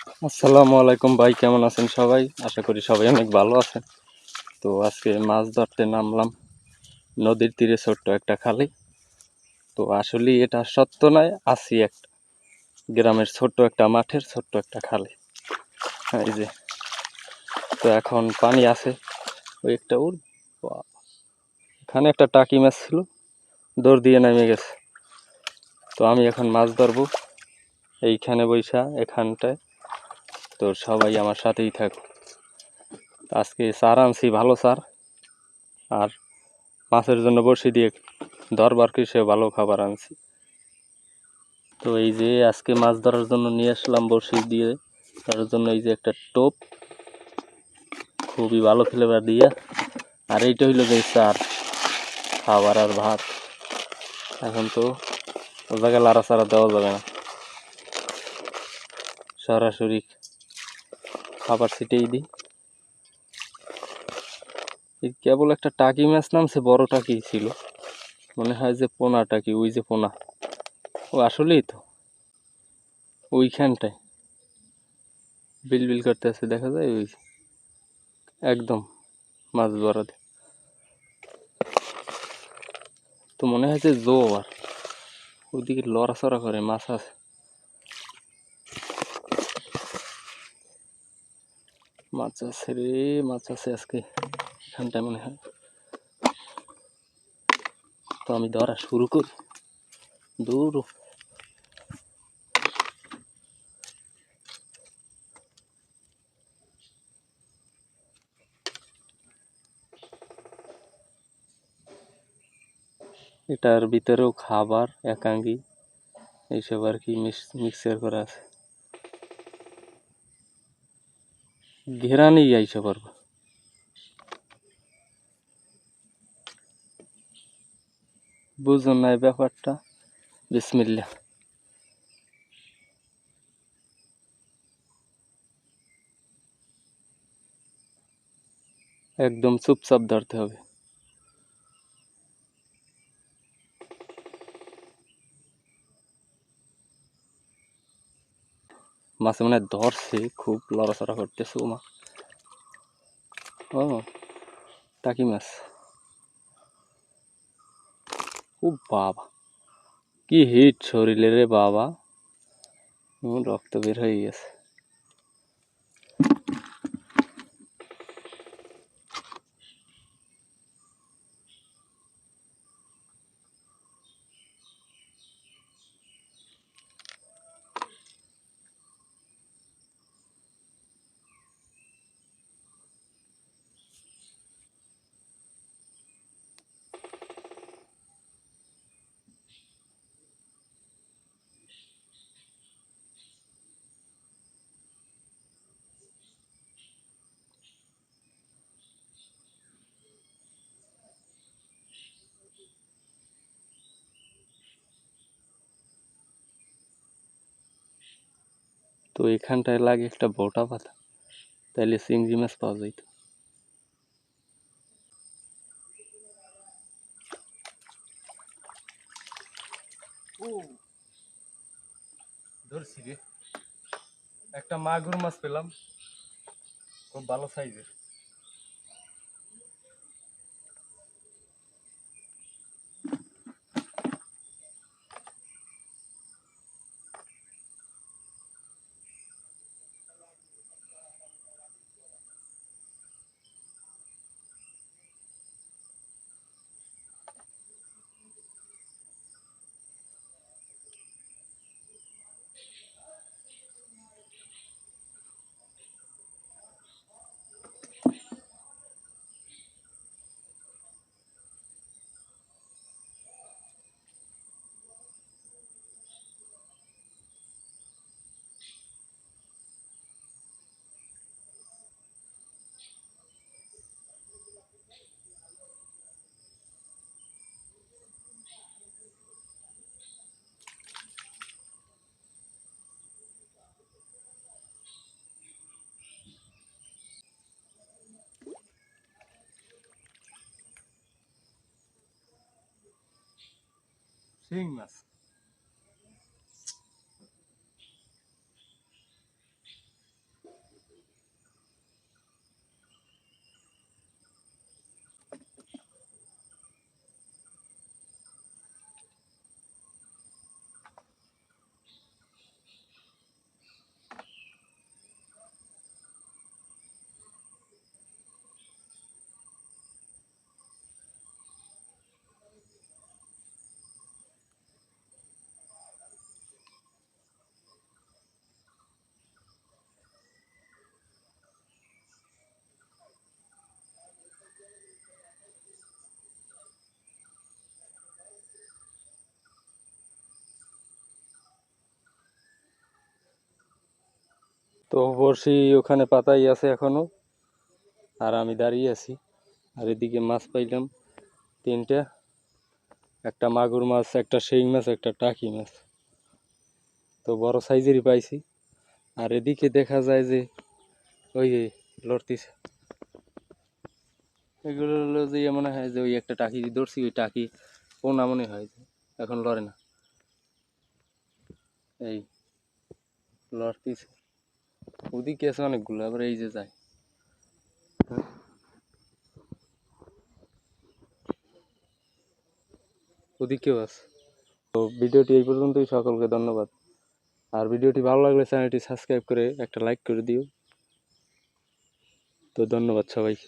আসসালামু আলাইকুম ভাই, কেমন আছেন সবাই? আশা করি সবাই অনেক ভালো আছেন। তো আজকে মাছ ধরতে নামলাম নদীর তীরে, ছোট্ট একটা খালে। তো আসলে এটা সত্য নয়, আছি একটা গ্রামের ছোট্ট একটা মাঠের ছোট্ট একটা খালে। এই যে, তো এখন পানি আছে। ওই একটা এখানে একটা টাকি মাছ ছিল, দৌড় দিয়ে নেমে গেছে। তো আমি এখন মাছ ধরবো এইখানে বৈশা এখানটায়। তো সবাই আমার সাথেই থাকো। আজকে চার আনছি, ভালো চার, আর মাছের জন্য বড়শি দিয়ে ধরবার সে ভালো খাবার আনছি। তো এই যে আজকে মাছ ধরার জন্য নিয়ে আসলাম বড়শি দিয়ে, তার জন্য এই যে একটা টোপ, খুবই ভালো ফ্লেভার দিয়ে। আর এইটা হইলো যে চার, খাবার আর ভাত। এখন তো ও জায়গায় লাড়াচাড়া দেওয়া যাবে না, সরাসরি খাবার ছিটেই দিই। এই কেবল একটা টাকি মাছ নামছে, বড় টাকি ছিল, মনে হয় যে পোনা টাকি, ওই যে পোনা, ও আসলেই তো ওইখানটায় বিল বিল করতে আছে, দেখা যায় ওই একদম মাছ বরাদ। তো মনে হয় যে জোয়ার, ওইদিকে লড়াচড়া করে মাছ আছে। মাছ আছে রে, মাছ আছে আজকে এখানটায় মনে হয়। তো আমি ধরা শুরু করি। দূর এটার ভিতরেও খাবার, একাঙ্গি, এইসব আর কি মিক্সচার করা আছে। ঘেরানেই আইসা পারবো। বুঝুন না এই ব্যাপারটা। বিসমিল্লাহ। একদম চুপচাপ ধরতে হবে। মাছে মনে হয় ধরছে, খুব লড়াচড়া করতেছে। ও মা, ও টাকি মাছ। ও বাবা, কি হিট শরীরে রে বাবা, রক্ত বের হয়ে গেছে। তো এখানটায় লাগে একটা বোটা পাতা, তাইলে চিংড়ি মাছ পাওয়া যাইতো। ও ধরছি রে, একটা মাগুর মাছ পেলাম, খুব ভালো সাইজের। শিং মাছ। তো বড়শি ওখানে পাতাই আছে এখনো, আর আমি দাঁড়িয়ে আছি। আর এদিকে মাছ পাইলাম 3টা, একটা মাগুর মাছ, একটা শিং মাছ, একটা টাকি মাছ। তো বড় সাইজেরই পাইছি। আর এদিকে দেখা যায় যে ওই যে লড়তিছে, এগুলো হলো যে মনে হয় যে ওই একটা টাকি ধরছি, ওই টাকি পোনা মনে হয় যে এখন লড়ে না, এই লড়তিছে। ওদিকে আছে অনেকগুলো, আবার এই যে যায়। ওদিকেও আছে। তো ভিডিওটি এই পর্যন্তই, সকলকে ধন্যবাদ। আর ভিডিওটি ভালো লাগলে চ্যানেলটি সাবস্ক্রাইব করে একটা লাইক করে দিও। তো ধন্যবাদ সবাইকে।